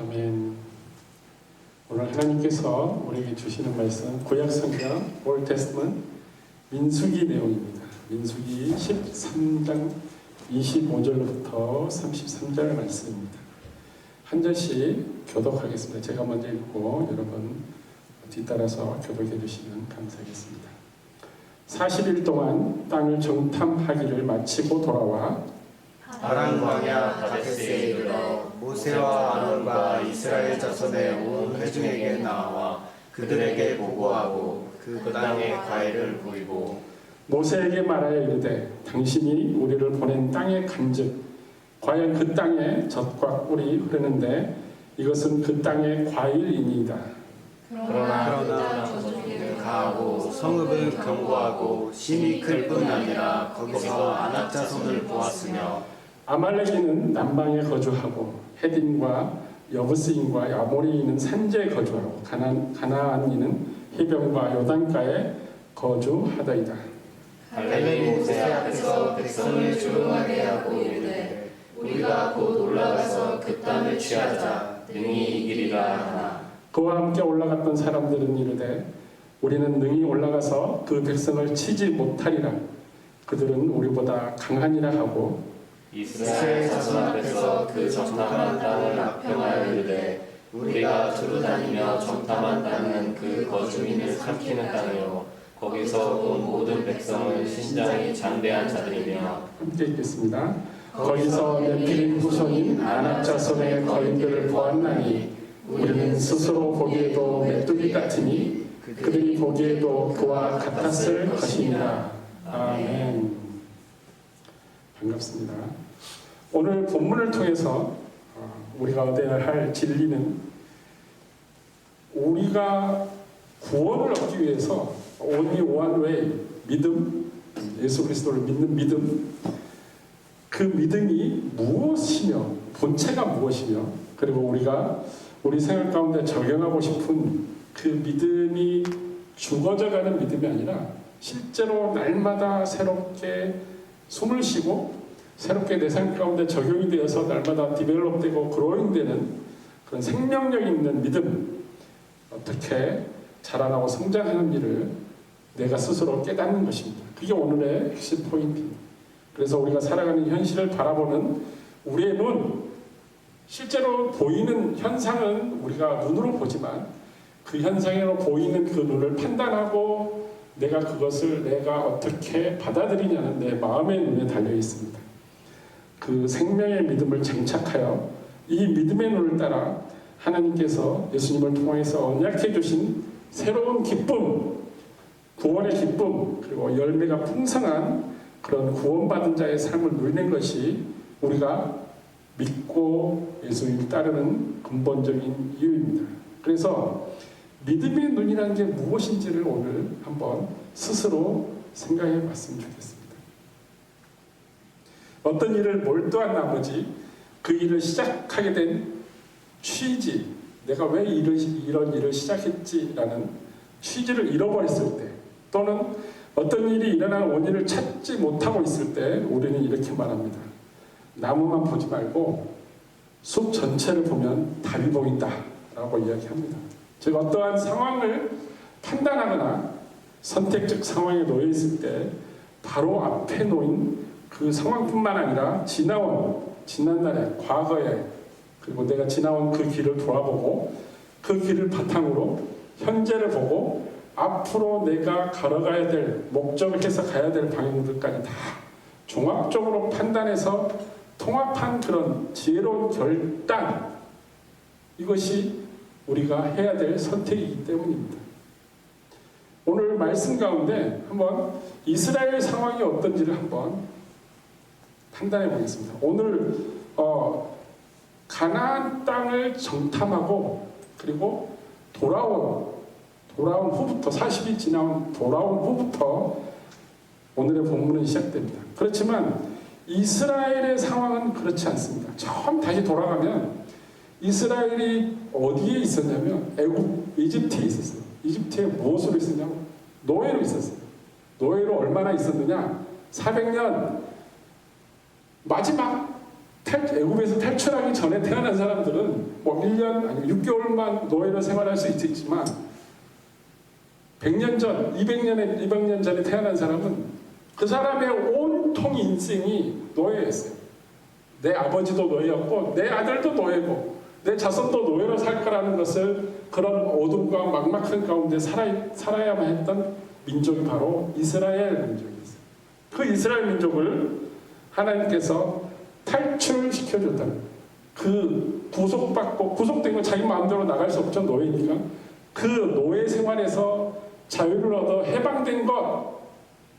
아멘. 오늘 하나님께서 우리에게 주시는 말씀 구약성경 올 테스트먼트 민수기 내용입니다. 민수기 13장 25절부터 33절 말씀입니다. 한 절씩 교독하겠습니다. 제가 먼저 읽고 여러분 뒤따라서 교독해 주시면 감사하겠습니다. 40일 동안 땅을 정탐하기를 마치고 돌아와 파란 광야 가데스에 이르러 모세와 아론과 이스라엘 자손의 온 회중에게 나와 그들에게 보고하고 그 땅의 과일을 보이고 모세에게 말하여 이르되 당신이 우리를 보낸 땅에 간즉 과연 그 땅에 젖과 꿀이 흐르는데 이것은 그 땅의 과일이니이다. 그러나 저주는 가하고 성읍은 견고하고 심이 클 뿐 아니라 거기서 아낙 자손을 보았으며 아말렉인은 남방에 거주하고 헤딘과 여부스인과 아모리인은 산지에 거주하고 가나안인은 해변과 요단가에 거주하더이다. 갈렙이 모세 앞에서 백성을 조용하게 하고 이르되 우리가 곧 올라가서 그 땅을 취하자 능히 이기리라 하나 그와 함께 올라갔던 사람들은 이르되 우리는 능히 올라가서 그 백성을 치지 못하리라. 그들은 우리보다 강하니라 하고 이스라엘 자손 앞에서 그 정탐한 땅을 악평하여 이르되 우리가 두루 다니며 정탐한 땅은 그 거주민을 삼키는 땅이요 거기서 온 모든 백성은 신장이 장대한 자들이며 함께 읽겠습니다. 거기서 네필림 후손인 아낙 자손의 거인들을 보았나니 우리는 스스로 보기에도 메뚜기 같으니 그들이 보기에도 그와 같았을 것이니라. 아멘. 반갑습니다. 오늘 본문을 통해서 우리가 얻어야 할 진리는 우리가 구원을 얻기 위해서 only one way, 믿음, 예수 그리스도를 믿는 믿음, 그 믿음이 무엇이며 본체가 무엇이며 그리고 우리가 우리 생활 가운데 적용하고 싶은 그 믿음이 죽어져가는 믿음이 아니라 실제로 날마다 새롭게 숨을 쉬고 새롭게 내 삶 가운데 적용이 되어서 날마다 디벨롭되고 그로잉되는 그런 생명력 있는 믿음, 어떻게 자라나고 성장하는 일을 내가 스스로 깨닫는 것입니다. 그게 오늘의 핵심 포인트입니다. 그래서 우리가 살아가는 현실을 바라보는 우리의 눈, 실제로 보이는 현상은 우리가 눈으로 보지만 그 현상으로 보이는 그 눈을 판단하고 내가 그것을 내가 어떻게 받아들이냐는 내 마음의 눈에 달려 있습니다. 그 생명의 믿음을 장착하여 이 믿음의 눈을 따라 하나님께서 예수님을 통해서 언약해 주신 새로운 기쁨, 구원의 기쁨, 그리고 열매가 풍성한 그런 구원받은 자의 삶을 누리는 것이 우리가 믿고 예수님을 따르는 근본적인 이유입니다. 그래서 믿음의 눈이라는 게 무엇인지를 오늘 한번 스스로 생각해 봤으면 좋겠습니다. 어떤 일을 몰두한 나머지 그 일을 시작하게 된 취지, 내가 왜 이런 일을 시작했지라는 취지를 잃어버렸을 때 또는 어떤 일이 일어나는 원인을 찾지 못하고 있을 때 우리는 이렇게 말합니다. 나무만 보지 말고 숲 전체를 보면 답이 보인다 라고 이야기합니다. 즉 어떠한 상황을 판단하거나 선택적 상황에 놓여 있을 때 바로 앞에 놓인 그 상황뿐만 아니라 지난날에 과거에 그리고 내가 지나온 그 길을 돌아보고 그 길을 바탕으로 현재를 보고 앞으로 내가 걸어가야 될 목적을 해서 가야 될 방향들까지 다 종합적으로 판단해서 통합한 그런 지혜로운 결단, 이것이 우리가 해야 될 선택이기 때문입니다. 오늘 말씀 가운데 한번 이스라엘 상황이 어떤지를 한번 판단해 보겠습니다. 오늘 가나안 땅을 정탐하고 그리고 돌아온 후부터 40일 지나온 돌아온 후부터 오늘의 본문은 시작됩니다. 그렇지만 이스라엘의 상황은 그렇지 않습니다. 처음 다시 돌아가면 이스라엘이 어디에 있었냐면 이집트에 있었어요. 이집트에 무엇으로 있었냐면 노예로 있었어요. 노예로 얼마나 있었느냐? 400년 마지막 애굽에서 탈출하기 전에 태어난 사람들은 뭐 1년 아니면 6개월만 노예로 생활할 수 있겠지만 100년 전, 200년 전에 태어난 사람은 그 사람의 온통 인생이 노예였어요. 내 아버지도 노예였고 내 아들도 노예고 내 자손도 노예로 살 거라는 것을 그런 어둠과 막막한 가운데 살아야만 했던 민족이 바로 이스라엘 민족이었어요. 그 이스라엘 민족을 하나님께서 탈출시켜줬다는 그 구속된 건 자기 마음대로 나갈 수 없죠. 노예니까. 그 노예 생활에서 자유를 얻어 해방된 것,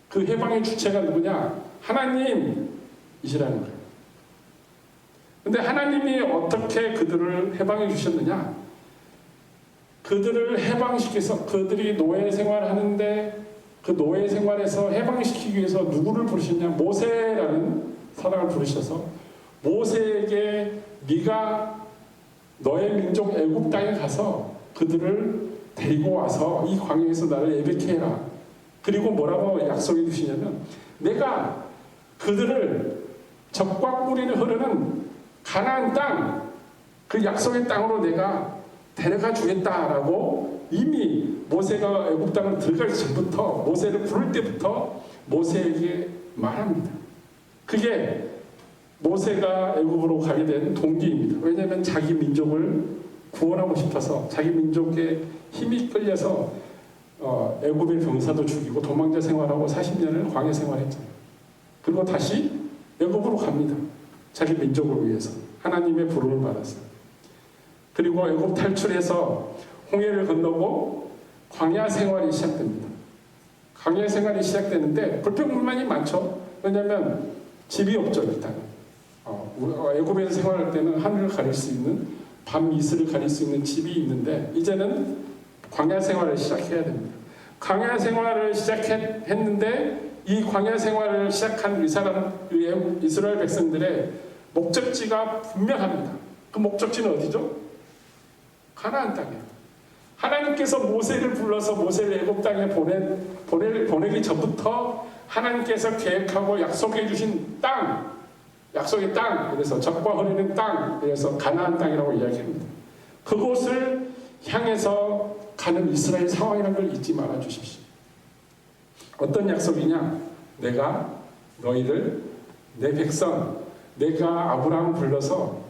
그 해방의 주체가 누구냐? 하나님이시라는 거예요. 근데 하나님이 어떻게 그들을 해방해 주셨느냐? 그들을 해방시켜서 그들이 노예 생활하는데 그 노예 생활에서 해방시키기 위해서 누구를 부르셨냐? 모세라는 사람을 부르셔서 모세에게 네가 너의 민족 애굽 땅에 가서 그들을 데리고 와서 이 광야에서 나를 예배케 해라. 그리고 뭐라고 약속해 주시냐면 내가 그들을 적과 꿀이 흐르는 가나안 땅, 그 약속의 땅으로 내가 데려가 주겠다라고 이미 모세가 애굽 땅을 들어가기 전부터 모세를 부를 때부터 모세에게 말합니다. 그게 모세가 애굽으로 가게 된 동기입니다. 왜냐하면 자기 민족을 구원하고 싶어서 자기 민족의 힘이 끌려서 애굽의 병사도 죽이고 도망자 생활하고 40년을 광야 생활했잖아요. 그리고 다시 애굽으로 갑니다. 자기 민족을 위해서 하나님의 부름을 받았어요. 그리고 애굽 탈출해서 홍해를 건너고 광야 생활이 시작됩니다. 광야 생활이 시작되는데 불평불만이 많죠. 왜냐하면 집이 없죠. 일단 애굽에서 생활할 때는 하늘을 가릴 수 있는 밤 이슬을 가릴 수 있는 집이 있는데 이제는 광야 생활을 시작해야 됩니다. 광야 생활을 시작했는데 이 광야 생활을 시작한 이스라엘 백성들의 목적지가 분명합니다. 그 목적지는 어디죠? 가나안 땅이에요. 하나님께서 모세를 불러서 모세를 애굽 땅에 보내기 전부터 하나님께서 계획하고 약속해 주신 땅, 약속의 땅, 그래서 적과 흐르는 땅, 그래서 가나안 땅이라고 이야기합니다. 그곳을 향해서 가는 이스라엘 상황이라는 걸 잊지 말아 주십시오. 어떤 약속이냐? 내가 너희를 내 백성, 내가 아브라함 불러서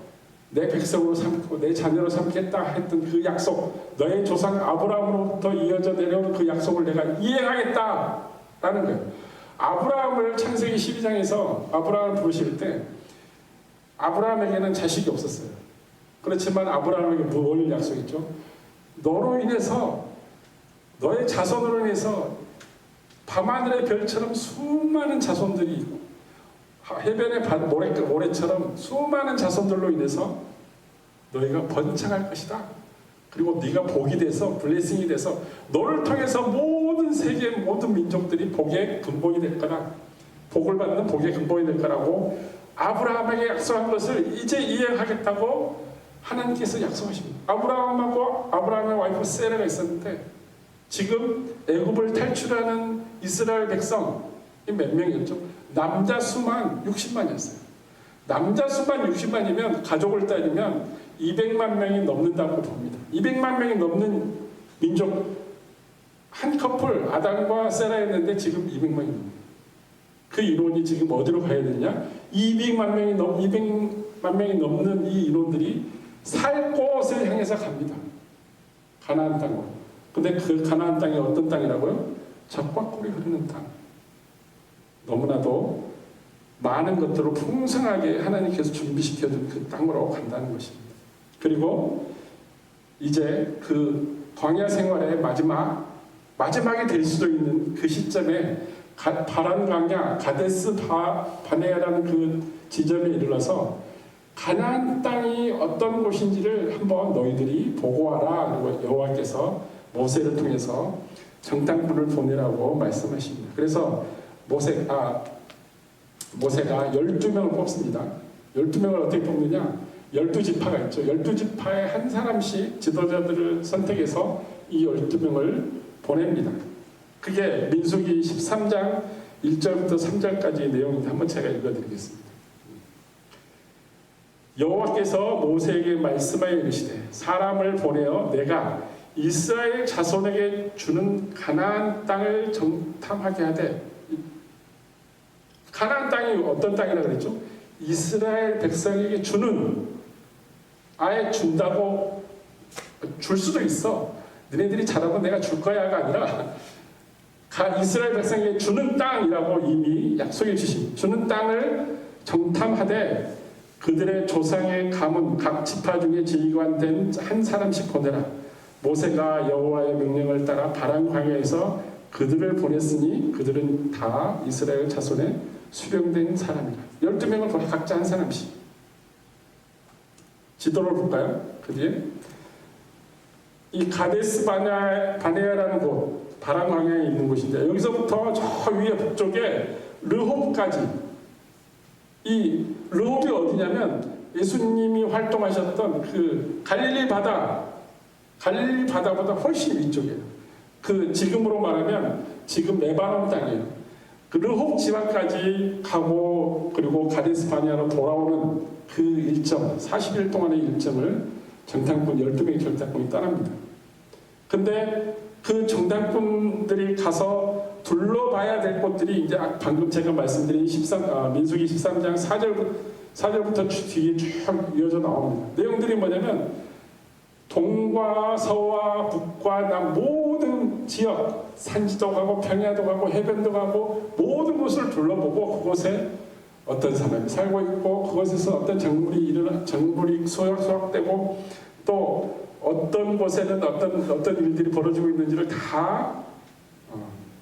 내 백성으로 삼고 내 자녀로 삼겠다 했던 그 약속, 너의 조상 아브라함으로부터 이어져 내려온 그 약속을 내가 이행하겠다라는 거예요. 아브라함을 창세기 12장에서 아브라함을 부르실 때 아브라함에게는 자식이 없었어요. 그렇지만 아브라함에게 뭘 약속했죠? 너로 인해서 너의 자손으로 인해서 밤하늘의 별처럼 수많은 자손들이 있고 해변의 모래처럼 수많은 자손들로 인해서 너희가 번창할 것이다. 그리고 네가 복이 돼서 블레싱이 돼서 너를 통해서 모든 세계 모든 민족들이 복의 근본이 될 거다. 복을 받는 복의 근본이 될 거라고 아브라함에게 약속한 것을 이제 이행하겠다고 하나님께서 약속하십니다. 아브라함하고 아브라함의 와이프 세라가 있었는데 지금 애굽을 탈출하는 이스라엘 백성이 몇 명이었죠? 남자 수만 60만이었어요. 남자 수만 60만이면 가족을 따지면 200만 명이 넘는다고 봅니다. 200만 명이 넘는 민족 한 커플 아담과 세라였는데 지금 200만이 넘는 그 인원이 지금 어디로 가야 되냐? 200만 명이 넘는 이 인원들이 살 곳을 향해서 갑니다. 가나안 땅으로. 근데 그 가나안 땅이 어떤 땅이라고요? 젖과 꿀이 흐르는 땅. 너무나도 많은 것들을 풍성하게 하나님께서 준비시켜준 그 땅으로 간다는 것입니다. 그리고 이제 그 광야 생활의 마지막이 될 수도 있는 그 시점에 바란 광야 가데스 바네아라는 그 지점에 이르러서 가나안 땅이 어떤 곳인지를 한번 너희들이 보고 와라. 그리고 여호와께서 모세를 통해서 정탐꾼을 보내라고 말씀하십니다. 그래서 모세가 12명을 뽑습니다. 12명을 어떻게 뽑느냐? 12지파가 있죠. 12지파에 한 사람씩 지도자들을 선택해서 이 12명을 보냅니다. 그게 민수기 13장 1절부터 3절까지의 내용인데 한번 제가 읽어드리겠습니다. 여호와께서 모세에게 말씀하여 이르시되 사람을 보내어 내가 이스라엘 자손에게 주는 가나안 땅을 정탐하게 하되. 가나안 땅이 어떤 땅이라 그랬죠? 이스라엘 백성에게 주는, 아예 준다고 줄 수도 있어. 너네들이 잘하면 내가 줄 거야가 아니라 이스라엘 백성에게 주는 땅이라고 이미 약속해 주신, 주는 땅을 정탐하되 그들의 조상의 가문 각 지파 중에 지휘관된 한 사람씩 보내라. 모세가 여호와의 명령을 따라 바란 광야에서 그들을 보냈으니 그들은 다 이스라엘 자손의 수령된 사람이라. 12명을 보내, 각자 한 사람씩. 지도를 볼까요? 그 뒤에 이 가데스 바네아라는 곳, 바란 광야에 있는 곳인데, 여기서부터 저 위에 북쪽에 르홉까지. 이 르홉이 어디냐면 예수님이 활동하셨던 그 갈릴리 바다보다 훨씬 위쪽이에요. 그 지금으로 말하면 지금 레바논 땅이에요. 그 르홉 지방까지 가고 그리고 가데스 바네아로 돌아오는 그 일정, 40일 동안의 일정을 정탐꾼 12명의 정탐꾼이 떠납니다. 근데 그 정탐꾼들이 가서 둘러봐야 될 곳들이 이제 방금 제가 말씀드린 민수기 13장 4절부터 뒤에 쭉 이어져 나옵니다. 내용들이 뭐냐면 동과 서와 북과 남 모든 지역, 산지도 가고 평야도 가고 해변도 가고 모든 곳을 둘러보고 그곳에 어떤 사람이 살고 있고 그곳에서 어떤 작물이 소확되고 또 어떤 곳에는 어떤 일들이 벌어지고 있는지를 다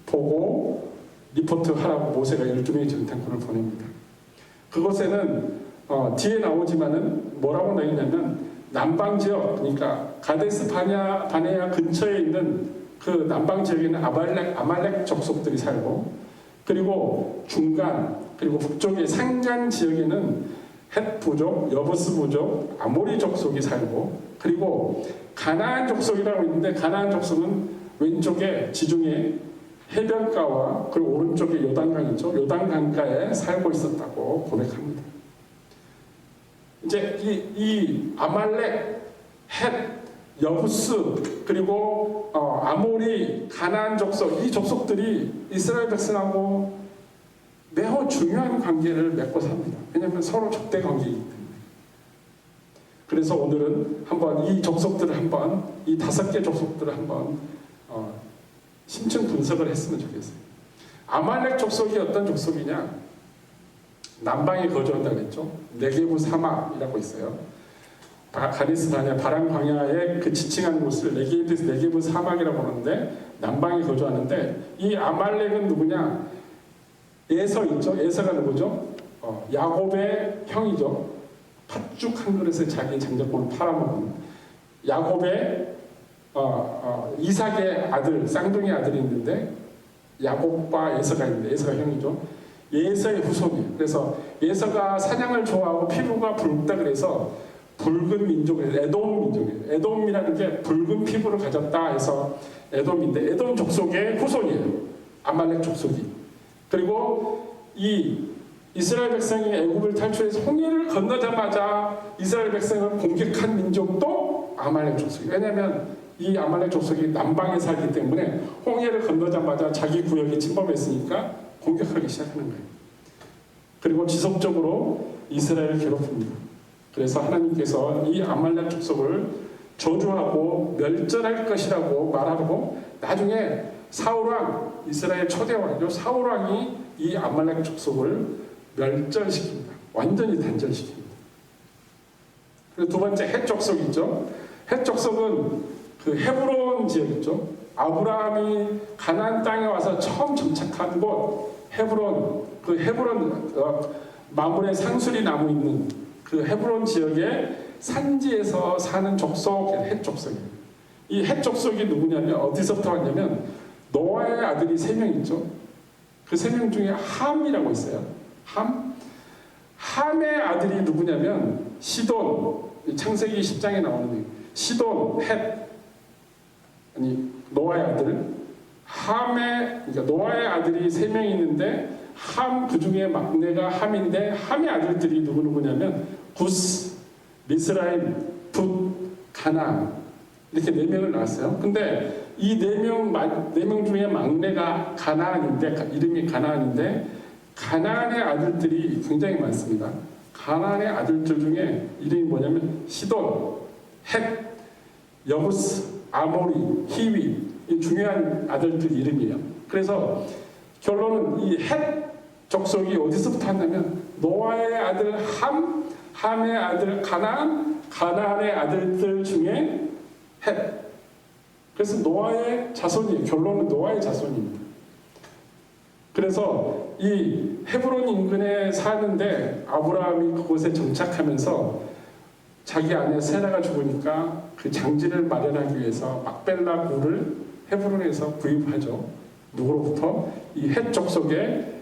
보고 리포트하라고 모세가 12명의 정탐꾼을 보냅니다. 그곳에는 뒤에 나오지만은 뭐라고 나와 있냐면 남방 지역, 그러니까 가데스 바네아 근처에 있는 그 남방 지역에는 아말렉 족속들이 살고, 그리고 중간 그리고 북쪽의 산간 지역에는 헷 부족, 여부스 부족, 아모리 족속이 살고, 그리고 가나안 족속이라고 있는데 가나안 족속은 왼쪽에 지중해 해변가와 그리고 오른쪽에 요단강이죠. 요단강가에 살고 있었다고 고백합니다. 이제 이 아말렉, 헷, 여부스 그리고 아모리, 가나안 족속, 이 족속들이 이스라엘 백성하고 매우 중요한 관계를 맺고 삽니다. 왜냐하면 서로 적대 관계이기 때문에. 그래서 오늘은 한번 이 족속들을 이 5개 족속들을 한번 심층 분석을 했으면 좋겠어요. 아말렉 족속이 어떤 족속이냐? 남방에 거주한다고 했죠. 네게부 사막이라고 있어요. 가데스 바네아 바란 광야의 그 지칭한 곳을 네게부 사막이라고 하는데 남방에 거주하는데, 이 아말렉은 누구냐? 에서 있죠. 에서가 누구죠? 야곱의 형이죠. 팥죽 한 그릇에 자기 장작권을 팔아먹은 야곱의 이삭의 아들, 쌍둥이 아들이 있는데 야곱과 에서가 있는데 에서가 형이죠. 에서의 후손이에요. 그래서 에서가 사냥을 좋아하고 피부가 붉다 그래서 붉은 민족이에요. 에돔 민족이에요. 에돔이라는 게 붉은 피부를 가졌다 해서 에돔인데 에돔 족속의 후손이에요. 아말렉 족속이. 그리고 이 이스라엘 백성이 애굽을 탈출해서 홍해를 건너자마자 이스라엘 백성을 공격한 민족도 아말렉 족속이에요. 왜냐하면 이 아말렉 족속이 남방에 살기 때문에 홍해를 건너자마자 자기 구역이 침범했으니까 공격하기 시작하는 거예요. 그리고 지속적으로 이스라엘을 괴롭힙니다. 그래서 하나님께서 이 아말렉 족속을 저주하고 멸절할 것이라고 말하고, 나중에 사울왕, 이스라엘 초대왕이죠. 사울왕이 이 아말렉 족속을 멸절시킵니다. 완전히 단절시킵니다. 그리고 두 번째 헷 족속이죠. 헷 족속은 그 헤브론 지역이죠. 아브라함이 가나안 땅에 와서 처음 정착한 곳 헤브론, 그 헤브론 마물의 상수리 나무 있는 그 헤브론 지역의 산지에서 사는 족속, 헷 족속이에요. 이 헷 족속이 누구냐면 어디서부터 왔냐면 노아의 아들이 3명 있죠. 그 3명 중에 함이라고 있어요. 함의 아들이 누구냐면 시돈, 창세기 10장에 나오는 시돈, 헷, 노아의 아들, 그러니까 노아의 아들이 3명이 있는데 그 중에 막내가 함인데 함의 아들들이 누구냐면 구스, 미스라임, 붓, 가나안 이렇게 4명을 낳았어요. 근데 이 4명 중에 막내가 가나안인데 이름이 가나안인데 가나안의 아들들이 굉장히 많습니다. 가나안의 아들들 중에 이름이 뭐냐면 시돈, 헷, 여부스, 아모리, 히위 이 중요한 아들들 이름이에요. 그래서 결론은 이 헷 족속이 어디서부터 왔냐면 노아의 아들 함, 함의 아들 가나안, 가나안의 아들들 중에 헷. 그래서 노아의 자손이에요. 결론은 노아의 자손입니다. 그래서 이 헤브론 인근에 사는데 아브라함이 그곳에 정착하면서 자기 아내 세라가 죽으니까 그 장지를 마련하기 위해서 막벨라 굴을 헤브론에서 구입하죠. 누구로부터? 이 헷 족속의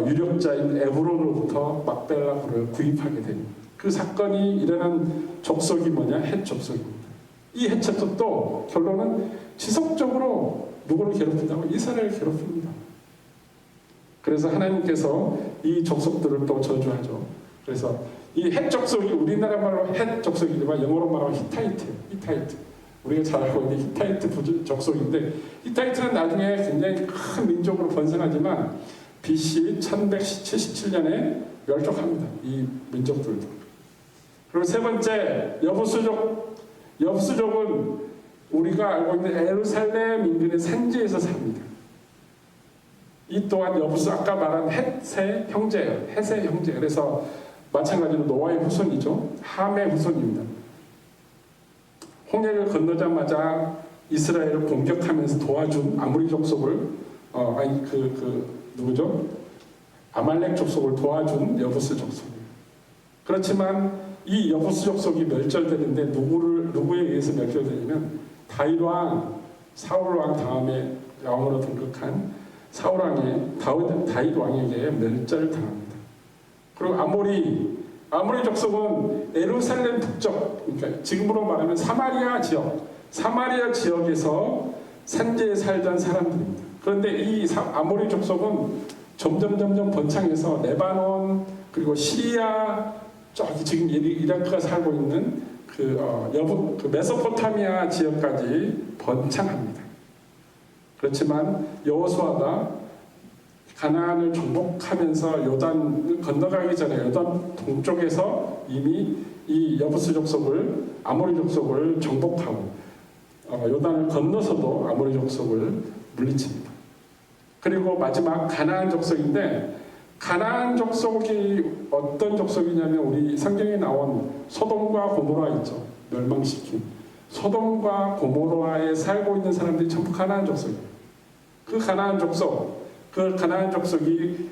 유력자인 에브론으로부터 막벨라 굴을 구입하게 됩니다. 그 사건이 일어난 족속이 뭐냐? 헷 족속입니다. 이 헷 족속도 결론은 지속적으로 누구를 괴롭힌다고? 이스라엘을 괴롭힙니다. 그래서 하나님께서 이 족속들을 또 저주하죠. 그래서 이 헷 족속이 우리나라 말로 헷 족속이지만 영어로 말하면 히타이트예요. 히타이트. 우리가 잘 알고 있는 히타이트 족속인데 히타이트는 나중에 굉장히 큰 민족으로 번성하지만 BC 1177년에 멸족합니다. 이 민족들도. 그리고 세 번째 여부수족. 여부수족은 우리가 알고 있는 예루살렘 인근의 산지에서 삽니다. 이 또한 여부수 아까 말한 헷의 형제예요. 헷의 형제. 그래서 마찬가지로 노아의 후손이죠. 함의 후손입니다. 홍해를 건너자마자 이스라엘을 공격하면서 도와준 아모리 족속을 누구죠? 아말렉 족속을 도와준 여부스 족속이에요. 그렇지만 이 여부스 족속이 멸절되는데 누구에 의해서 멸절되냐면 다윗 왕, 사울 왕 다음에 왕으로 등극한 사울 왕의 다윗 왕에게 멸절당합니다. 그리고 아모리 족속은 예루살렘 북쪽, 그러니까 지금으로 말하면 사마리아 지역에서 산지에 살던 사람들입니다. 그런데 이 아모리 족속은 점점 번창해서 레바논 그리고 시리아 저기 지금 이라크가 살고 있는 그 메소포타미아 지역까지 번창합니다. 그렇지만 여호수아가 가나안을 정복하면서 요단을 건너가기 전에 요단 동쪽에서 이미 이 여부스 족속을 아모리 족속을 정복하고 요단을 건너서도 아모리 족속을 물리칩니다. 그리고 마지막 가나안 족속인데 가나안 족속이 어떤 족속이냐면 우리 성경에 나온 소돔과 고모라 있죠. 멸망시킨 소돔과 고모라에 살고 있는 사람들이 전부 가나안 족속이에요. 그 가나안 족속이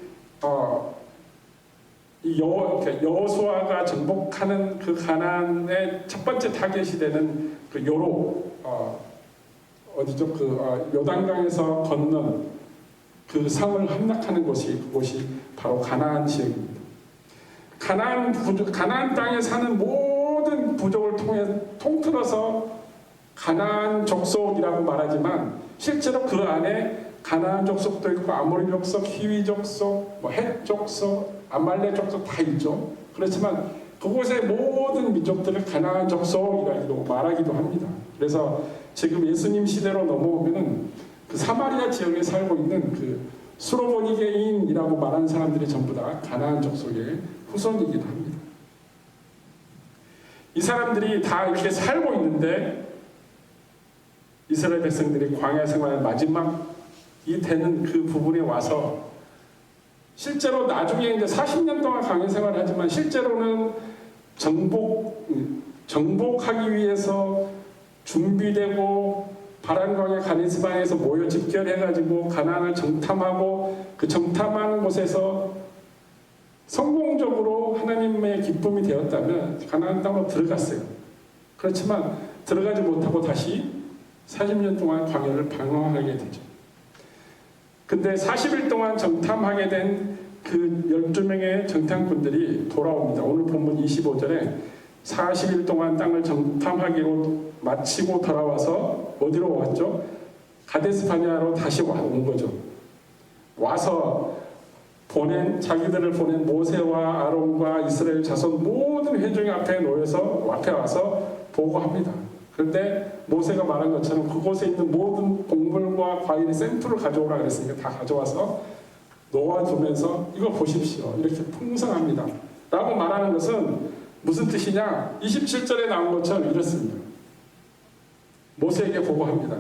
여호수아가 정복하는 그 가나안의 첫 번째 타겟이 되는 그 어디죠? 요단강에서 건넌 그 성을 함락하는 그곳이 바로 가나안 지역입니다. 가나안 땅에 사는 모든 부족을 통틀어서 가나안 족속이라고 말하지만 실제로 그 안에 가나안 족속도 있고 아모리 족속, 히위 족속, 헷 족속, 아말렉 족속 다 있죠. 그렇지만 그곳의 모든 민족들을 가나안 족속이라고 말하기도 합니다. 그래서 지금 예수님 시대로 넘어오면은 그 사마리아 지역에 살고 있는 그 수로보니게인이라고 말하는 사람들이 전부 다 가나안 족속의 후손이기도 합니다. 이 사람들이 다 이렇게 살고 있는데 이스라엘 백성들이 광야 생활 마지막이 되는 그 부분에 와서 실제로 나중에 이제 40년 동안 광야 생활을 하지만 실제로는 정복하기 위해서 준비되고 바란광야 가데스바네에서 모여 집결해가지고 가나안을 정탐하고 그 정탐하는 곳에서 성공적으로 하나님의 기쁨이 되었다면 가나안 땅으로 들어갔어요. 그렇지만 들어가지 못하고 다시 40년 동안 광야를 방황하게 되죠. 근데 40일 동안 정탐하게 된 그 12명의 정탐꾼들이 돌아옵니다. 오늘 본문 25절에 40일 동안 땅을 정탐하기로 마치고 돌아와서 어디로 왔죠? 가데스 바네아로 다시 온 거죠. 와서 자기들을 보낸 모세와 아론과 이스라엘 자손 모든 회중 앞에 와서 보고합니다. 그런데 모세가 말한 것처럼 그곳에 있는 모든 곡물과 과일의 샘플을 가져오라 그랬으니까 다 가져와서 놓아두면서 이거 보십시오. 이렇게 풍성합니다. 라고 말하는 것은 무슨 뜻이냐? 27절에 나온 것처럼 이렇습니다. 모세에게 보고합니다.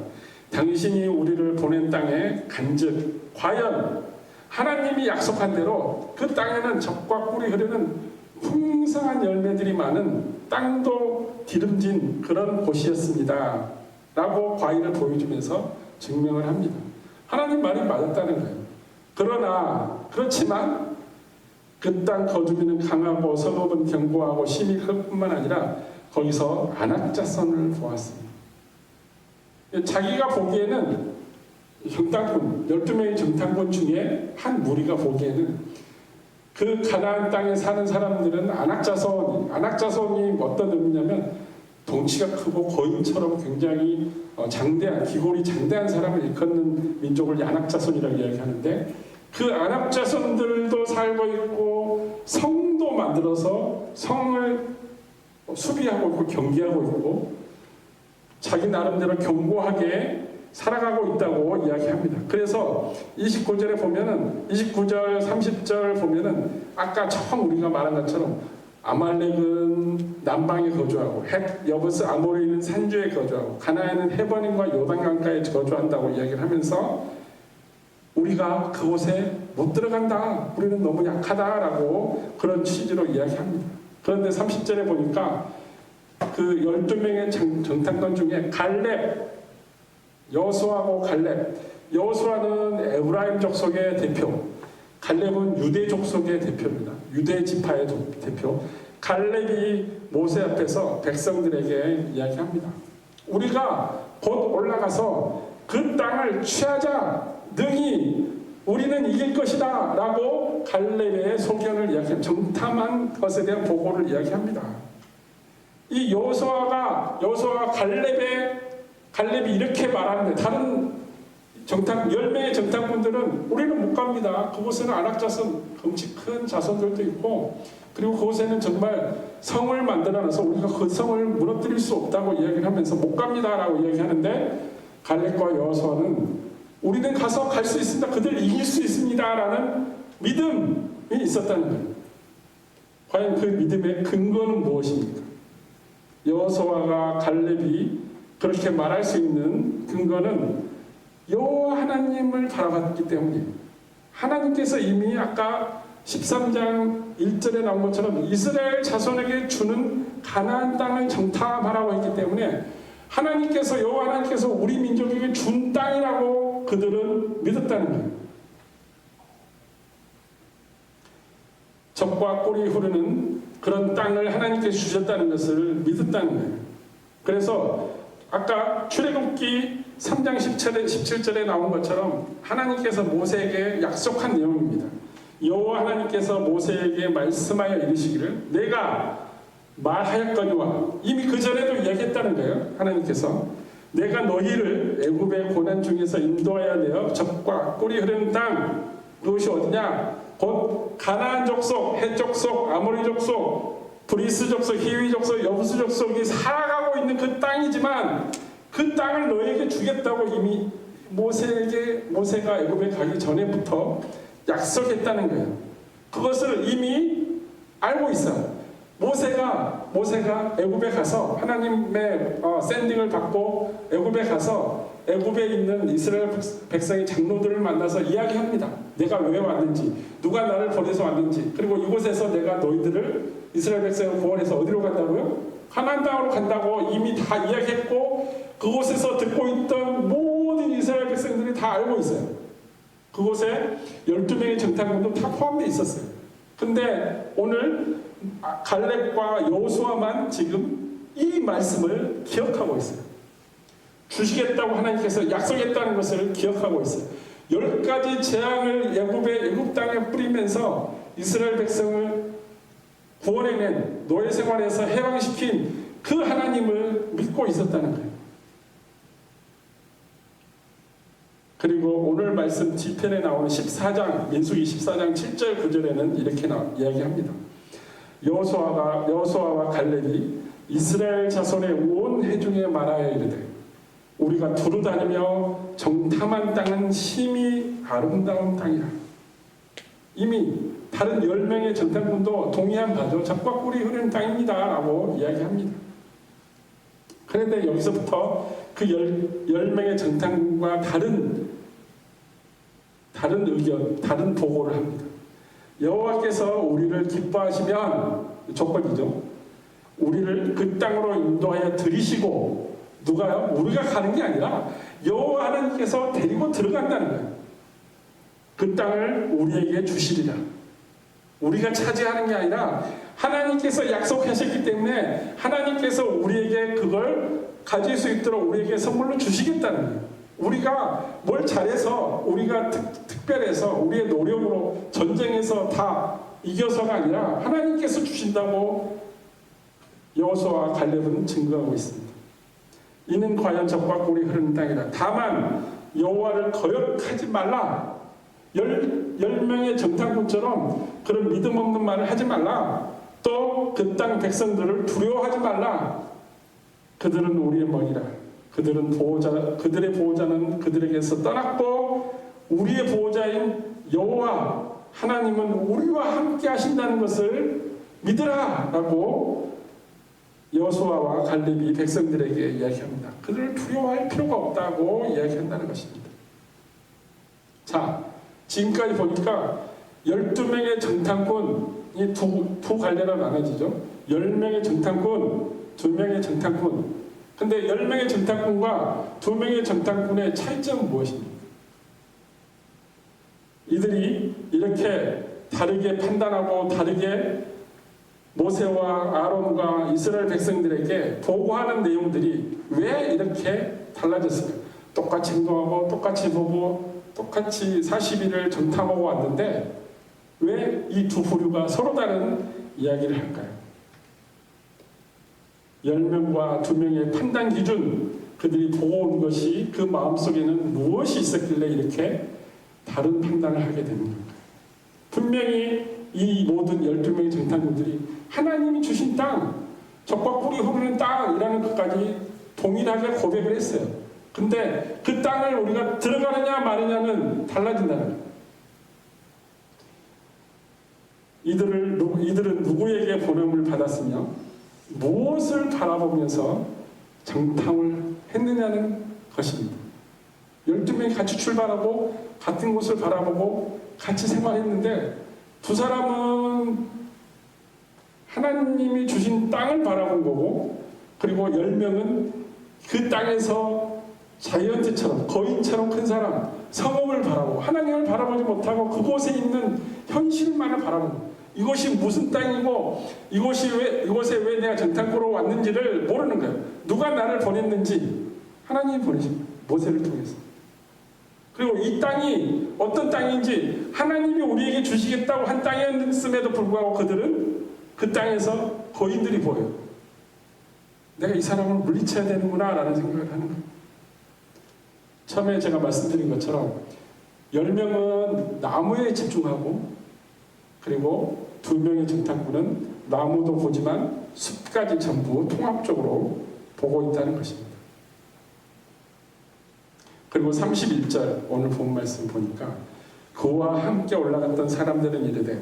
당신이 우리를 보낸 땅에 간즉 과연 하나님이 약속한 대로 그 땅에는 젖과 꿀이 흐르는 풍성한 열매들이 많은 땅도 기름진 그런 곳이었습니다. 라고 과일을 보여주면서 증명을 합니다. 하나님 말이 맞았다는 거예요. 그렇지만 그 땅 거주민은 강하고 성읍은 견고하고 심이 클 뿐만 아니라 거기서 안악자손을 보았습니다. 자기가 보기에는 12명의 정탐꾼 중에 한 무리가 보기에는 그 가나안 땅에 사는 사람들은 안악자손이 어떤 의미냐면 덩치가 크고 거인처럼 굉장히 기골이 장대한 사람을 일컫는 민족을 안악자손이라고 이야기하는데 그 안악자손들도 살고 있고 성도 만들어서 성을 수비하고 있고 경계하고 있고 자기 나름대로 견고하게 살아가고 있다고 이야기합니다. 그래서 29절 30절 보면은 아까 처음 우리가 말한 것처럼 아말렉은 남방에 거주하고 헷, 여부스 아모리는 산주에 거주하고 가나안은 헤번임과 요단강가에 거주한다고 이야기를 하면서 우리가 그곳에 못 들어간다. 우리는 너무 약하다라고 그런 취지로 이야기합니다. 그런데 30절에 보니까 그 12명의 정탐관 중에 여호수아하고 갈렙. 여호수아는 에브라임 족속의 대표, 갈렙은 유대 족속의 대표입니다. 유대 지파의 대표. 갈렙이 모세 앞에서 백성들에게 이야기합니다. 우리가 곧 올라가서 그 땅을 취하자. 능히 우리는 이길 것이다. 라고 갈렙의 소견을 이야기합니다. 정탐한 것에 대한 보고를 이야기합니다. 이 여호수아가 갈렙이 이렇게 말하는데 다른 10명의 정탐꾼들은 우리는 못 갑니다. 그곳에는 안악자손, 덩치 큰 자손들도 있고 그리고 그곳에는 정말 성을 만들어놔서 우리가 그 성을 무너뜨릴 수 없다고 이야기를 하면서 못 갑니다. 라고 이야기하는데 갈렙과 여호수아는 우리는 가서 갈 수 있습니다. 그들 이길 수 있습니다. 라는 믿음이 있었다는 거예요. 과연 그 믿음의 근거는 무엇입니까? 여호수아가 갈렙이 그렇게 말할 수 있는 근거는 여호와 하나님을 바라봤기 때문에 하나님께서 이미 아까 13장 1절에 나온 것처럼 이스라엘 자손에게 주는 가나안 땅을 정탐하라고 했기 때문에 여호와 하나님께서 우리 민족에게 준 땅이라고 그들은 믿었다는 거예요. 젖과 꿀이 흐르는 그런 땅을 하나님께서 주셨다는 것을 믿었다는 거예요. 그래서 아까 출애굽기 3장 17절에 나온 것처럼 하나님께서 모세에게 약속한 내용입니다. 여호와 하나님께서 모세에게 말씀하여 이르시기를 내가 말하였거니와 이미 그 전에도 이야기했다는 거예요. 하나님께서 내가 너희를 애굽의 고난 중에서 인도하여 내어 젖과 꿀이 흐르는 땅 그것이 어디냐? 곧 가나안 족속, 헷 족속, 아모리 족속, 브리스 족속, 히위 족속, 여부스 족속이 살아가고 있는 그 땅이지만 그 땅을 너에게 주겠다고 이미 모세가 애굽에 가기 전에부터 약속했다는 거예요. 그것을 이미 알고 있어요. 모세가 애굽에 가서 하나님의 샌딩을 받고 애굽에 가서 애굽에 있는 이스라엘 백성의 장로들을 만나서 이야기합니다. 내가 왜 왔는지, 누가 나를 보내서 왔는지, 그리고 이곳에서 내가 너희들을 이스라엘 백성을 구원해서 어디로 간다고요? 가나안 땅으로 간다고 이미 다 이야기했고 그곳에서 듣고 있던 모든 이스라엘 백성들이 다 알고 있어요. 그곳에 12명의 정탐꾼도 다 포함되어 있었어요. 근데 오늘 갈렙과 여호수아만 지금 이 말씀을 기억하고 있어요. 주시겠다고 하나님께서 약속했다는 것을 기억하고 있어요. 10가지 재앙을 애굽 땅에 뿌리면서 이스라엘 백성을 구원해낸 노예 생활에서 해방시킨 그 하나님을 믿고 있었다는 거예요. 그리고 오늘 말씀 뒤편에 나오는 14장 민수기 14장 7절 9절에는 이렇게 이야기합니다. 여호수아와 갈렙이 이스라엘 자손의 온 회중에 말하여 이르되 우리가 두루 다니며 정탐한 땅은 심히 아름다운 땅이라. 이미 다른 10명의 정탐꾼도 동의한 바죠. 젖과 꿀이 흐르는 땅입니다 라고 이야기합니다. 그런데 여기서부터 그 10명의 정탐꾼과 다른 의견, 다른 보고를 합니다. 여호와께서 우리를 기뻐하시면, 조건이죠, 우리를 그 땅으로 인도하여 들이시고, 누가요? 우리가 가는 게 아니라 여호와 하나님께서 데리고 들어간다는 거예요. 그 땅을 우리에게 주시리라. 우리가 차지하는 게 아니라 하나님께서 약속하셨기 때문에 하나님께서 우리에게 그걸 가질 수 있도록 우리에게 선물로 주시겠다는 거예요. 우리가 뭘 잘해서, 우리가 특별해서 우리의 노력으로 전쟁에서 다 이겨서가 아니라 하나님께서 주신다고 여호수아와 갈렙은 증거하고 있습니다. 이는 과연 젖과 꿀이 흐르는 땅이라. 다만 여호와를 거역하지 말라. 10명의 정탐꾼처럼 그런 믿음 없는 말을 하지 말라. 또 그 땅 백성들을 두려워하지 말라. 그들은 우리의 먹이라. 그들의 보호자는 그들에게서 떠났고 우리의 보호자인 여호와 하나님은 우리와 함께 하신다는 것을 믿으라 라고 여호수아와 갈렙이 백성들에게 이야기합니다. 그들을 두려워할 필요가 없다고 이야기한다는 것입니다. 자, 지금까지 보니까 12명의 정탐꾼이 두 갈래로 나눠지죠. 10명의 정탐꾼, 2명의 정탐꾼. 근데 10명의 정탐꾼과 2명의 정탐꾼의 차이점은 무엇입니까? 이들이 이렇게 다르게 판단하고 다르게 모세와 아론과 이스라엘 백성들에게 보고하는 내용들이 왜 이렇게 달라졌을까요? 똑같이 행동하고 똑같이 보고 똑같이 40일을 정탐하고 왔는데 왜 이 두 부류가 서로 다른 이야기를 할까요? 10명과 2명의 판단 기준, 그들이 보고 온 것이 그 마음속에는 무엇이 있었길래 이렇게 다른 판단을 하게 되는 걸까요? 분명히 이 모든 12명의 정탐꾼들이 하나님이 주신 땅, 젖과 꿀이 흐르는 땅이라는 것까지 동일하게 고백을 했어요. 근데 그 땅을 우리가 들어가느냐 마느냐는 달라진다는 거예요. 이들은 누구에게 보냄을 받았으며 무엇을 바라보면서 정탐을 했느냐는 것입니다. 12명이 같이 출발하고 같은 곳을 바라보고 같이 생활했는데 두 사람은 하나님이 주신 땅을 바라본 거고, 그리고 10명은 그 땅에서 자이언트처럼, 거인처럼 큰 사람, 성읍을 바라보고 하나님을 바라보지 못하고 그곳에 있는 현실만을 바라보는 거예요. 이것이 무슨 땅이고 이곳에 왜 내가 정탐꾼으로 왔는지를 모르는 거예요. 누가 나를 보냈는지 하나님이 보내신 거예요. 모세를 통해서. 그리고 이 땅이 어떤 땅인지 하나님이 우리에게 주시겠다고 한 땅이었음에도 불구하고 그들은 그 땅에서 거인들이 보여요. 내가 이 사람을 물리쳐야 되는구나 라는 생각을 하는 거예요. 처음에 제가 말씀드린 것처럼 10명은 나무에 집중하고, 그리고 2명의 정탐꾼은 나무도 보지만 숲까지 전부 통합적으로 보고 있다는 것입니다. 그리고 31절 오늘 본 말씀 보니까 그와 함께 올라갔던 사람들은 이르되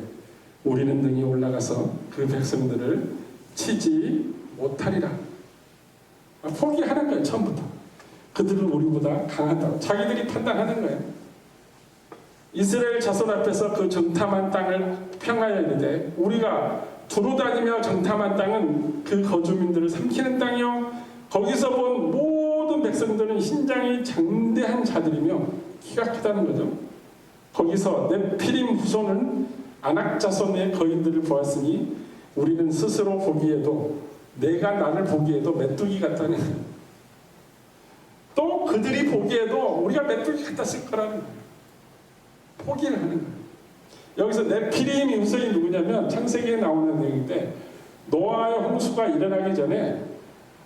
우리는 능히 올라가서 그 백성들을 치지 못하리라. 포기하는 거예요. 처음부터. 그들은 우리보다 강하다고 자기들이 판단하는 거예요. 이스라엘 자손 앞에서 그 정탐한 땅을 평하여 이르되 우리가 두루 다니며 정탐한 땅은 그 거주민들을 삼키는 땅이요 거기서 본 모든 백성들은 신장이 장대한 자들이며 키가 크다는 거죠. 거기서 네피림 후손은 아낙 자손의 거인들을 보았으니 우리는 스스로 보기에도, 내가 나를 보기에도 메뚜기 같다는 거예요. 또 그들이 보기에도 우리가 메뚜기 같았을 거라는 거예요. 포기를 하는 거예요. 여기서 네피림이 후손이 누구냐면 창세기에 나오는 내용인데, 노아의 홍수가 일어나기 전에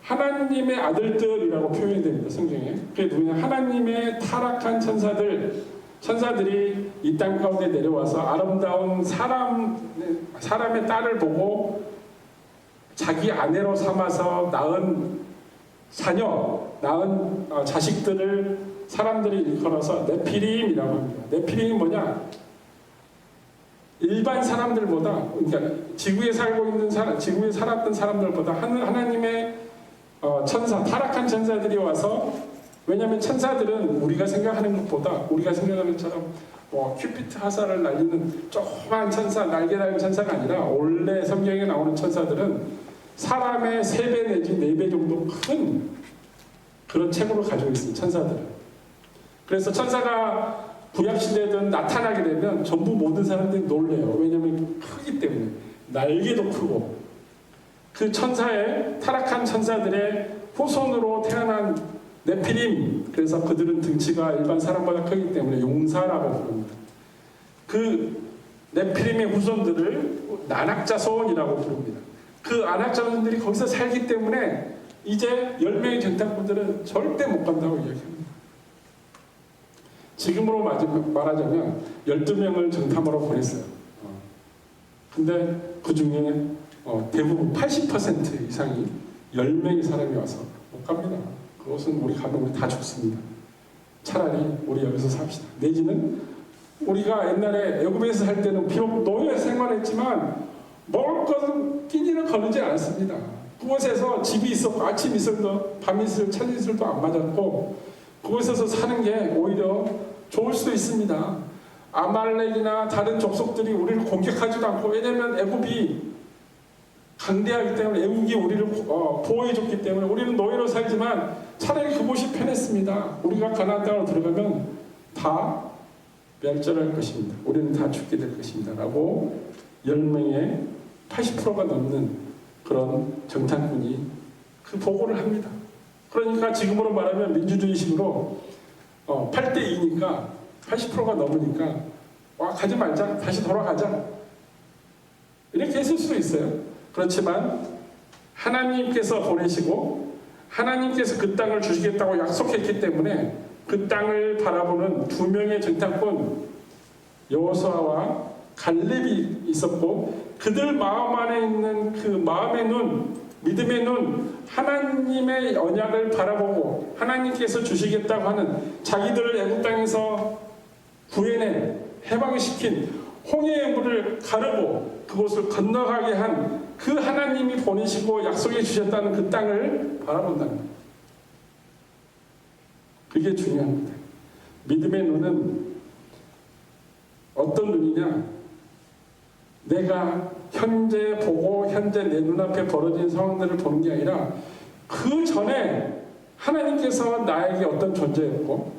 하나님의 아들들이라고 표현이 됩니다. 성경에. 그게 누구냐? 하나님의 타락한 천사들이 이 땅 가운데 내려와서 아름다운 사람의 딸을 보고 자기 아내로 삼아서 낳은 자식들을 사람들이 일컬어서 네피림이라고 합니다. 네피림이 뭐냐? 일반 사람들보다, 그러니까 지구에 살고 있는 지구에 살았던 사람들보다 하나님의 타락한 천사들이 와서, 왜냐하면 천사들은 우리가 생각하는 것보다, 우리가 생각하는 것처럼 큐피트 화살을 날리는 조그만 천사, 날개 달린 천사가 아니라 원래 성경에 나오는 천사들은 사람의 3배 내지 4배 정도 큰 그런 체구를 가지고 있습니다. 천사들은. 그래서 천사가 구약시대든 나타나게 되면 전부 모든 사람들이 놀래요. 왜냐하면 크기 때문에. 날개도 크고. 그 타락한 천사들의 후손으로 태어난 네피림, 그래서 그들은 등치가 일반 사람보다 크기 때문에 용사라고 부릅니다. 그 네피림의 후손들을 안악자손이라고 부릅니다. 그 안악자손들이 거기서 살기 때문에 이제 10명의 정탐꾼들은 절대 못 간다고 이야기합니다. 지금으로 말하자면 12명을 정탐으로 보냈어요. 근데 그 중에 대부분 80% 이상이 10명의 사람이 와서 못 갑니다. 그것은 우리 가면 우리 다 죽습니다. 차라리 우리 여기서 삽시다. 내지는 우리가 옛날에 애굽에서 살 때는 비록 노예 생활했지만 먹을 것은 끼니를 거르지 않았습니다. 그곳에서 집이 있었고 아침 이슬도 밤 이슬 찬 이슬도 안 맞았고 그곳에서 사는 게 오히려 좋을 수도 있습니다. 아말렉이나 다른 족속들이 우리를 공격하지도 않고, 왜냐하면 애굽이 강대하기 때문에, 애국이 우리를 보호해줬기 때문에 우리는 노예로 살지만 차라리 그곳이 편했습니다. 우리가 가나안 땅으로 들어가면 다 멸절할 것입니다. 우리는 다 죽게 될 것입니다. 라고 10명의 80%가 넘는 그런 정탐꾼이 그 보고를 합니다. 그러니까 지금으로 말하면 민주주의식으로 8대2니까 80%가 넘으니까 가지 말자, 다시 돌아가자, 이렇게 했을 수도 있어요. 그렇지만 하나님께서 보내시고 하나님께서 그 땅을 주시겠다고 약속했기 때문에 그 땅을 바라보는 2명의 정탐꾼 여호수아와 갈렙이 있었고, 그들 마음 안에 있는 그 마음의 눈, 믿음의 눈, 하나님의 언약을 바라보고 하나님께서 주시겠다고 하는, 자기들을 애굽 땅에서 구해낸, 해방시킨 홍해의 물을 가르고 그곳을 건너가게 한 그 하나님이 보내시고 약속해 주셨다는 그 땅을 바라본다는 거예요. 그게 중요합니다. 믿음의 눈은 어떤 눈이냐? 내가 현재 보고 현재 내 눈앞에 벌어진 상황들을 보는 게 아니라 그 전에 하나님께서 나에게 어떤 존재였고,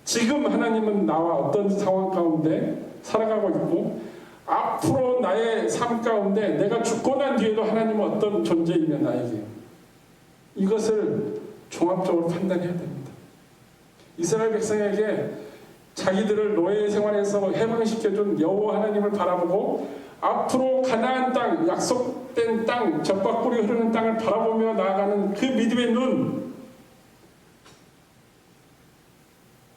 지금 하나님은 나와 어떤 상황 가운데 살아가고 있고, 앞으로 나의 삶 가운데 내가 죽고 난 뒤에도 하나님은 어떤 존재이며 나에게, 이것을 종합적으로 판단해야 됩니다. 이스라엘 백성에게 자기들을 노예 생활에서 해방시켜준 여호와 하나님을 바라보고 앞으로 가나안 땅, 약속된 땅, 젖과 꿀이 흐르는 땅을 바라보며 나아가는 그 믿음의 눈,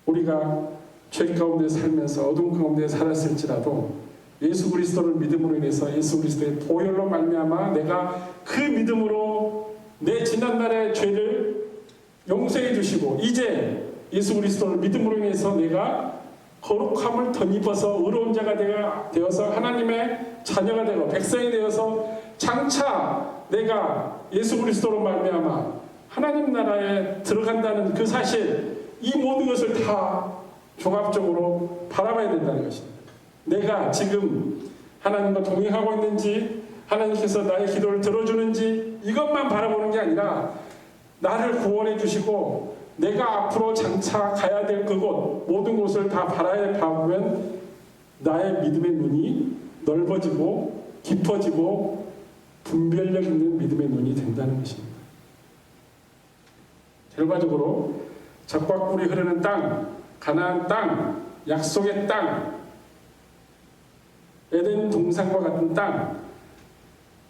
우리가 죄 가운데 살면서 어둠 가운데 살았을지라도 예수 그리스도를 믿음으로 인해서 예수 그리스도의 보혈로 말미암아 내가 그 믿음으로 내 지난날의 죄를 용서해 주시고, 이제 예수 그리스도를 믿음으로 인해서 내가 거룩함을 덧입어서 의로운 자가 되어서 하나님의 자녀가 되고 백성이 되어서 장차 내가 예수 그리스도로 말미암아 하나님 나라에 들어간다는 그 사실, 이 모든 것을 다 종합적으로 바라봐야 된다는 것입니다. 내가 지금 하나님과 동행하고 있는지, 하나님께서 나의 기도를 들어주는지, 이것만 바라보는 게 아니라 나를 구원해 주시고 내가 앞으로 장차 가야 될 그곳, 모든 곳을 다 바라보면 나의 믿음의 눈이 넓어지고 깊어지고 분별력 있는 믿음의 눈이 된다는 것입니다. 결과적으로 젖과 꿀이 흐르는 땅, 가나안 땅, 약속의 땅, 에덴 동산과 같은 땅,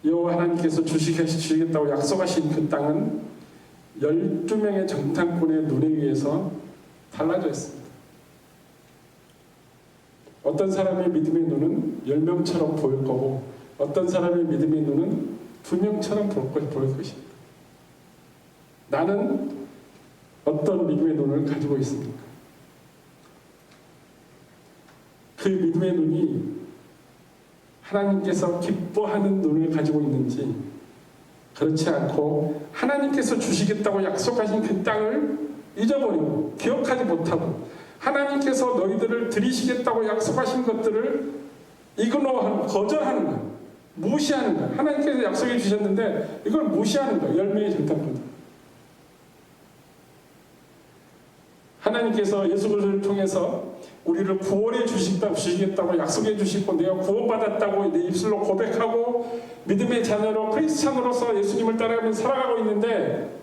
여호와 하나님께서 주시겠다고 약속하신 그 땅은 12명의 정탐꾼의 눈에 의해서 달라져 있습니다. 어떤 사람의 믿음의 눈은 10명처럼 보일 거고 어떤 사람의 믿음의 눈은 2명처럼 보일 것입니다. 나는 어떤 믿음의 눈을 가지고 있습니까? 그 믿음의 눈이 하나님께서 기뻐하는 눈을 가지고 있는지, 그렇지 않고 하나님께서 주시겠다고 약속하신 그 땅을 잊어버리고 기억하지 못하고 하나님께서 너희들을 드리시겠다고 약속하신 것들을 이그노하는, 거절하는 거예요. 무시하는 거예요. 하나님께서 약속해 주셨는데 이걸 무시하는 거예요. 열매의 정탐꾼들. 하나님께서 예수 그리스도를 통해서 우리를 구원해 주시겠다고 약속해 주시고 내가 구원받았다고 내 입술로 고백하고 믿음의 자녀로 크리스찬으로서 예수님을 따라가면서 살아가고 있는데,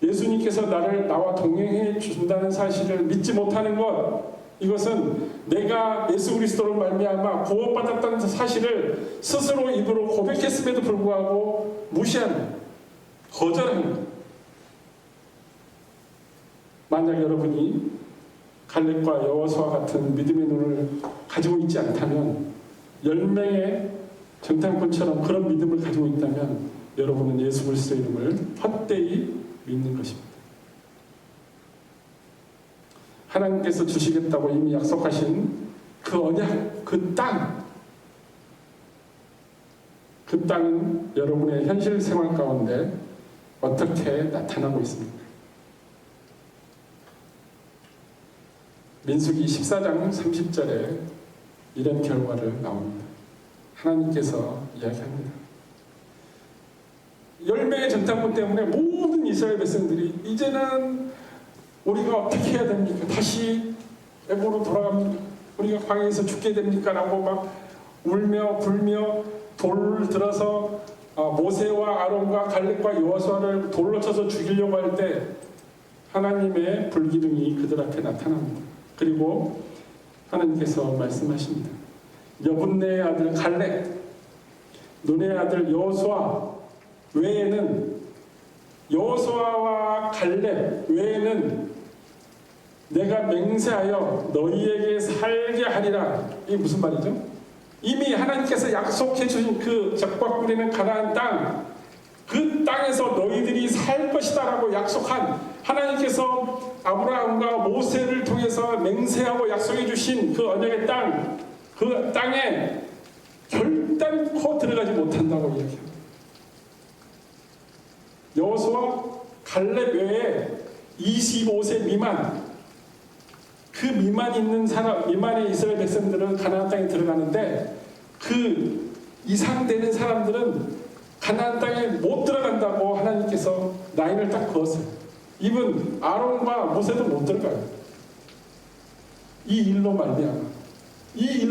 예수님께서 나와 동행해 준다는 사실을 믿지 못하는 것, 이것은 내가 예수 그리스도로 말미암아 구원받았다는 사실을 스스로 입으로 고백했음에도 불구하고 무시하는 거예요. 거절하는 거예요. 만약 여러분이 갈렙과 여호수아 같은 믿음의 눈을 가지고 있지 않다면, 10명의 정탐꾼처럼 그런 믿음을 가지고 있다면 여러분은 예수 그리스도의 이름을 헛되이 믿는 것입니다. 하나님께서 주시겠다고 이미 약속하신 그 언약, 그 땅은 여러분의 현실 생활 가운데 어떻게 나타나고 있습니까? 민수기 14장 30절에 이런 결과를 나옵니다. 하나님께서 이야기합니다. 10명의 정탐꾼 때문에 모든 이스라엘 백성들이 이제는 우리가 어떻게 해야 됩니까? 다시 애굽으로 돌아갑니까? 우리가 광야에서 죽게 됩니까? 라고 막 울며 불며 돌을 들어서 모세와 아론과 갈렙과 여호수아를 돌로 쳐서 죽이려고 할 때 하나님의 불기둥이 그들 앞에 나타납니다. 그리고 하나님께서 말씀하십니다. 여분네의 아들 갈렙, 눈의 아들 여호수아 외에는, 여호수아와 갈렙 외에는 내가 맹세하여 너희에게 살게 하리라. 이게 무슨 말이죠? 이미 하나님께서 약속해 주신 그 젖과 꿀이는 가나안 땅, 그 땅에서 너희들이 살 것이다 라고 약속한, 하나님께서 아브라함과 모세를 통해서 맹세하고 약속해 주신 그 언약의 땅, 그 땅에 결단코 들어가지 못한다고 이야기합니다. 여호수아 갈렙 외에 25세 미만, 그 미만 있는 사람, 미만의 이스라엘 백성들은 가나안 땅에 들어가는데 그 이상 되는 사람들은 가나안 땅에 못 들어간다고 하나님께서 라인을 딱 그었어요. 이분 아론과 모세도 못 들어가요. 이 일로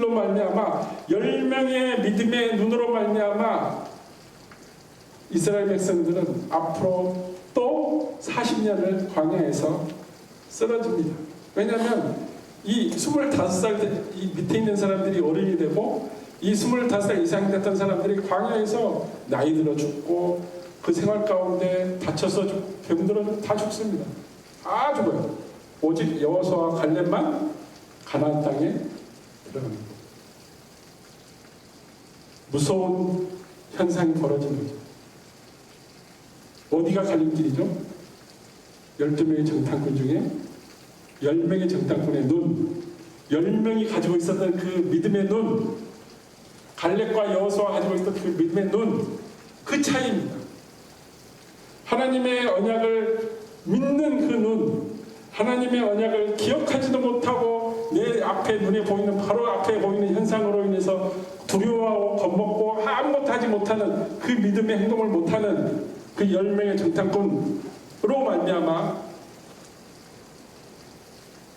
말미암아 10명의 믿음의 눈으로 말미암아 이스라엘 백성들은 앞으로 또 40년을 광야에서 쓰러집니다. 왜냐하면 이 25살 이 밑에 있는 사람들이 어른이 되고 이 25살 이상 됐던 사람들이 광야에서 나이 들어 죽고 그 생활 가운데 다쳐서 병들어 다 죽습니다. 다 죽어요. 오직 여호수아와 갈렙만 가나안 땅에 들어갑니다. 무서운 현상이 벌어진 거죠. 어디가 갈림길이죠? 12명의 정탐꾼 중에 10명의 정탐꾼의 눈, 10명이 가지고 있었던 그 믿음의 눈, 갈렙과 여호수아가 가지고 있던 그 믿음의 눈, 그 차이입니다. 하나님의 언약을 믿는 그 눈, 하나님의 언약을 기억하지도 못하고 내 앞에 눈에 보이는, 바로 앞에 보이는 현상으로 인해서 두려워하고 겁먹고 아무것도 하지 못하는 그 믿음의 행동을 못하는 그 10명의 정탐꾼으로 말미암아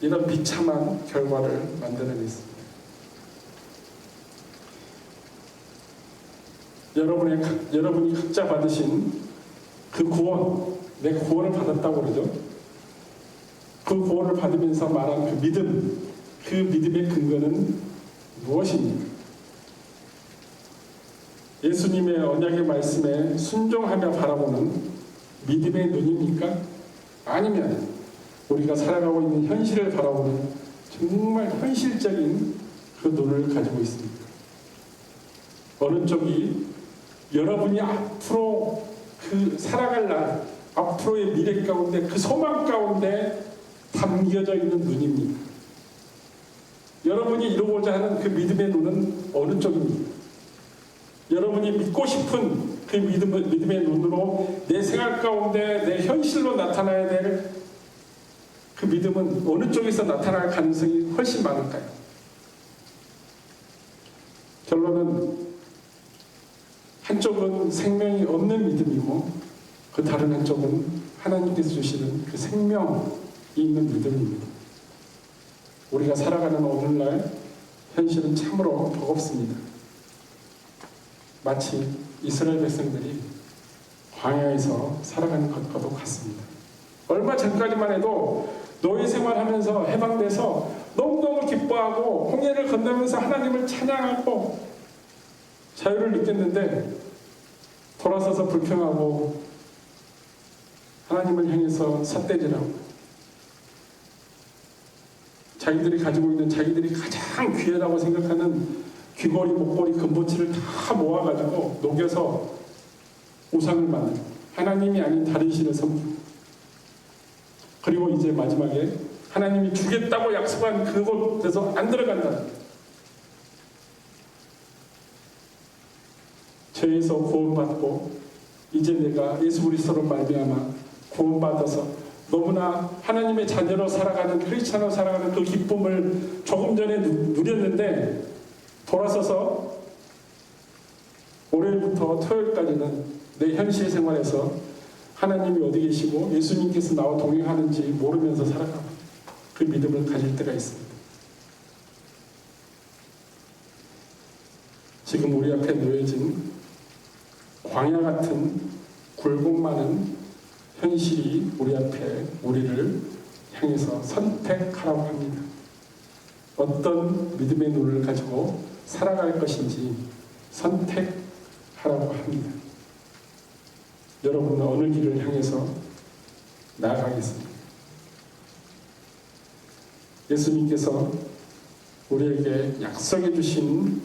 이런 비참한 결과를 만들어냈습니다. 여러분이 각자 받으신 그 구원, 내 구원을 받았다고 그러죠. 그 구원을 받으면서 말한 그 믿음, 그 믿음의 근거는 무엇입니까? 예수님의 언약의 말씀에 순종하며 바라보는 믿음의 눈입니까? 아니면 우리가 살아가고 있는 현실을 바라보는 정말 현실적인 그 눈을 가지고 있습니까? 어느 쪽이 여러분이 앞으로 그 살아갈 날, 앞으로의 미래 가운데 그 소망 가운데 담겨져 있는 눈입니까? 여러분이 이루고자 하는 그 믿음의 눈은 어느 쪽입니까? 여러분이 믿고 싶은 그 믿음의 눈으로 내 생활 가운데 내 현실로 나타나야 될 그 믿음은 어느 쪽에서 나타날 가능성이 훨씬 많을까요? 결론은 한쪽은 생명이 없는 믿음이고 그 다른 한쪽은 하나님께서 주시는 그 생명이 있는 믿음입니다. 우리가 살아가는 오늘날 현실은 참으로 버겁습니다. 마치 이스라엘 백성들이 광야에서 살아가는 것과도 같습니다. 얼마 전까지만 해도 노예 생활하면서 해방돼서 너무너무 기뻐하고 홍해를 건너면서 하나님을 찬양하고 자유를 느꼈는데 돌아서서 불평하고 하나님을 향해서 삿대질하고 자기들이 가지고 있는 자기들이 가장 귀하다고 생각하는 귀걸이, 목걸이, 금보치를 다 모아가지고 녹여서 우상을 만들고 하나님이 아닌 다른 신을 섬기고 그리고 이제 마지막에 하나님이 주겠다고 약속한 그곳에서 안 들어간다. 죄에서 구원받고 이제 내가 예수 그리스도로 말미암아 구원받아서 너무나 하나님의 자녀로 살아가는 크리스찬으로 살아가는 그 기쁨을 조금 전에 누렸는데 돌아서서 월요일부터 토요일까지는 내 현실 생활에서 하나님이 어디 계시고 예수님께서 나와 동행하는지 모르면서 살아가고 그 믿음을 가질 때가 있습니다. 지금 우리 앞에 놓여진 광야 같은 굴곡 많은 현실이 우리 앞에 우리를 향해서 선택하라고 합니다. 어떤 믿음의 눈을 가지고 살아갈 것인지 선택하라고 합니다. 여러분은 어느 길을 향해서 나아가겠습니까? 예수님께서 우리에게 약속해 주신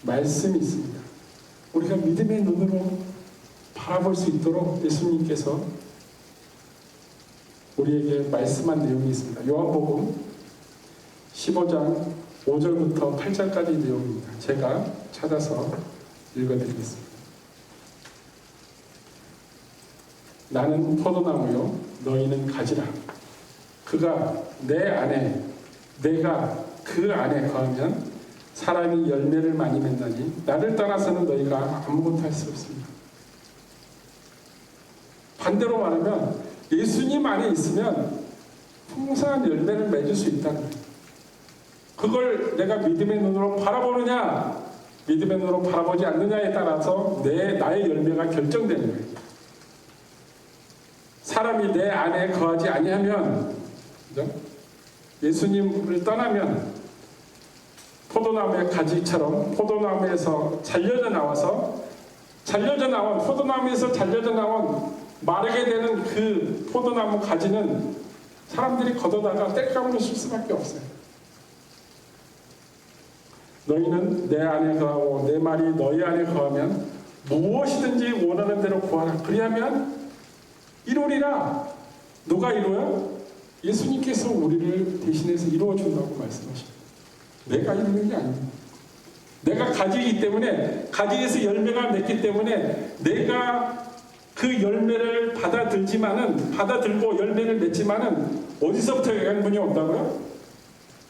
말씀이 있습니다. 우리가 믿음의 눈으로 바라볼 수 있도록 예수님께서 우리에게 말씀한 내용이 있습니다. 요한복음 15장 5절부터 8절까지 내용입니다. 제가 찾아서 읽어드리겠습니다. 나는 포도나무요 너희는 가지라. 그가 내 안에 내가 그 안에 거하면 사람이 열매를 많이 맺나니 나를 떠나서는 너희가 아무것도 할 수 없습니다. 반대로 말하면 예수님 안에 있으면 풍성한 열매를 맺을 수 있다는 거예요. 그걸 내가 믿음의 눈으로 바라보느냐 믿음의 눈으로 바라보지 않느냐에 따라서 나의 열매가 결정되는 거예요. 사람이 내 안에 거하지 아니하면, 그죠? 예수님을 떠나면 포도나무의 가지처럼 포도나무에서 잘려져 나온 포도나무에서 잘려져 나온 마르게 되는 그 포도나무 가지는 사람들이 걷어다가 뗄감으로 쓸 수밖에 없어요. 너희는 내 안에 거하고 내 말이 너희 안에 거하면 무엇이든지 원하는 대로 구하라. 그리하면 이루리라. 누가 이루어요? 예수님께서 우리를 대신해서 이루어준다고 말씀하십니다. 내가 이루는 게 아닙니다. 내가 가지이기 때문에 가지에서 열매가 맺기 때문에 내가 그 열매를 받아들고 열매를 맺지만은 어디서부터 영향분이 온다고요?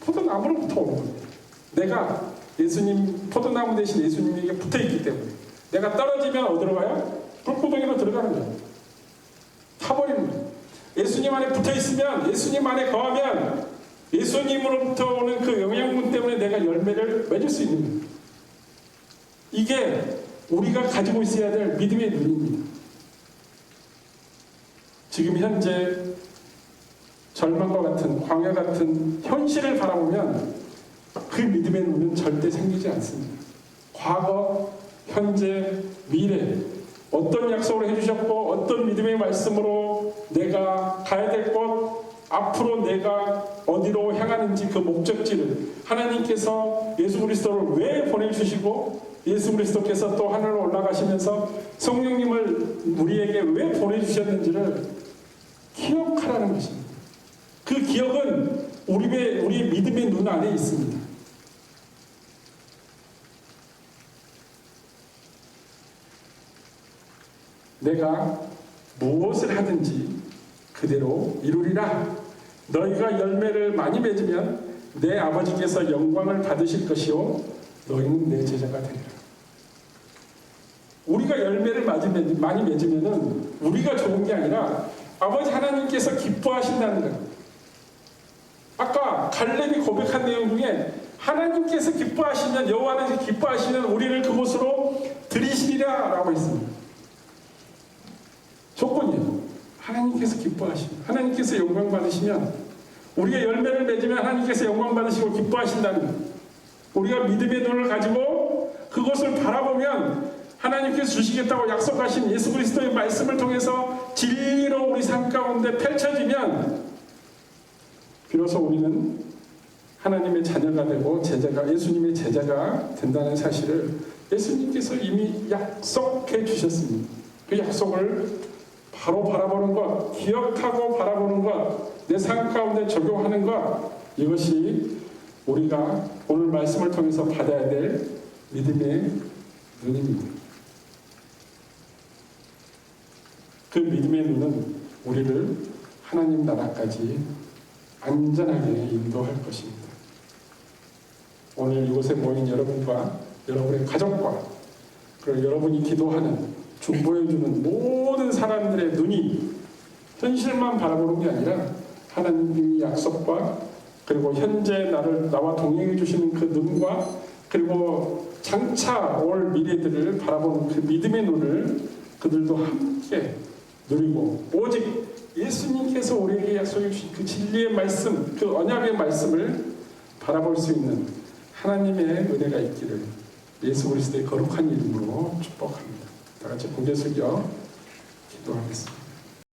포도나무로부터 오는 겁니다. 내가 예수님 포도나무 대신 예수님에게 붙어있기 때문에 내가 떨어지면 어디로 가요? 불구덩이로 들어가는 거예요. 타버리는 거예요. 예수님 안에 붙어있으면 예수님 안에 거하면 예수님으로부터 오는 그 영양분 때문에 내가 열매를 맺을 수 있는 거예요. 이게 우리가 가지고 있어야 될 믿음의 눈입니다. 지금 현재 절망과 같은 광야 같은 현실을 바라보면 그 믿음의 눈은 절대 생기지 않습니다. 과거, 현재, 미래 어떤 약속을 해주셨고 어떤 믿음의 말씀으로 내가 가야 될 곳, 앞으로 내가 어디로 향하는지 그 목적지를 하나님께서 예수 그리스도를 왜 보내주시고 예수 그리스도께서 또 하늘로 올라가시면서 성령님을 우리에게 왜 보내주셨는지를 기억하라는 것입니다. 그 기억은 우리의 믿음의 눈 안에 있습니다. 내가 무엇을 하든지 그대로 이루리라. 너희가 열매를 많이 맺으면 내 아버지께서 영광을 받으실 것이요 너희는 내 제자가 되리라. 우리가 열매를 많이 맺으면 우리가 좋은 게 아니라 아버지 하나님께서 기뻐하신다는 거예요. 아까 갈렙이 고백한 내용 중에 하나님께서 기뻐하시면 여호와는 기뻐하시면 우리를 그곳으로 들이시리라 라고 했습니다. 조건이에요. 하나님께서 기뻐하시면 하나님께서 영광 받으시면 우리가 열매를 맺으면 하나님께서 영광 받으시고 기뻐하신다는 거예요. 우리가 믿음의 눈을 가지고 그것을 바라보면 하나님께서 주시겠다고 약속하신 예수 그리스도의 말씀을 통해서 진리로 우리 삶 가운데 펼쳐지면 비로소 우리는 하나님의 자녀가 되고 예수님의 제자가 된다는 사실을 예수님께서 이미 약속해 주셨습니다. 그 약속을 바로 바라보는 것, 기억하고 바라보는 것, 내 삶 가운데 적용하는 것, 이것이 우리가 오늘 말씀을 통해서 받아야 될 믿음의 눈입니다. 그 믿음의 눈은 우리를 하나님 나라까지 안전하게 인도할 것입니다. 오늘 이곳에 모인 여러분과 여러분의 가족과 그리고 여러분이 기도하는 중보해주는 모든 사람들의 눈이 현실만 바라보는 게 아니라 하나님의 약속과 그리고 현재 나와 동행해 주시는 그 눈과 그리고 장차 올 미래들을 바라보는 그 믿음의 눈을 그들도 함께 누리고 오직 예수님께서 우리에게 약속해 주신 그 진리의 말씀, 그 언약의 말씀을 바라볼 수 있는 하나님의 은혜가 있기를 예수 그리스도의 거룩한 이름으로 축복합니다. 다 같이 고개 숙여 기도하겠습니다.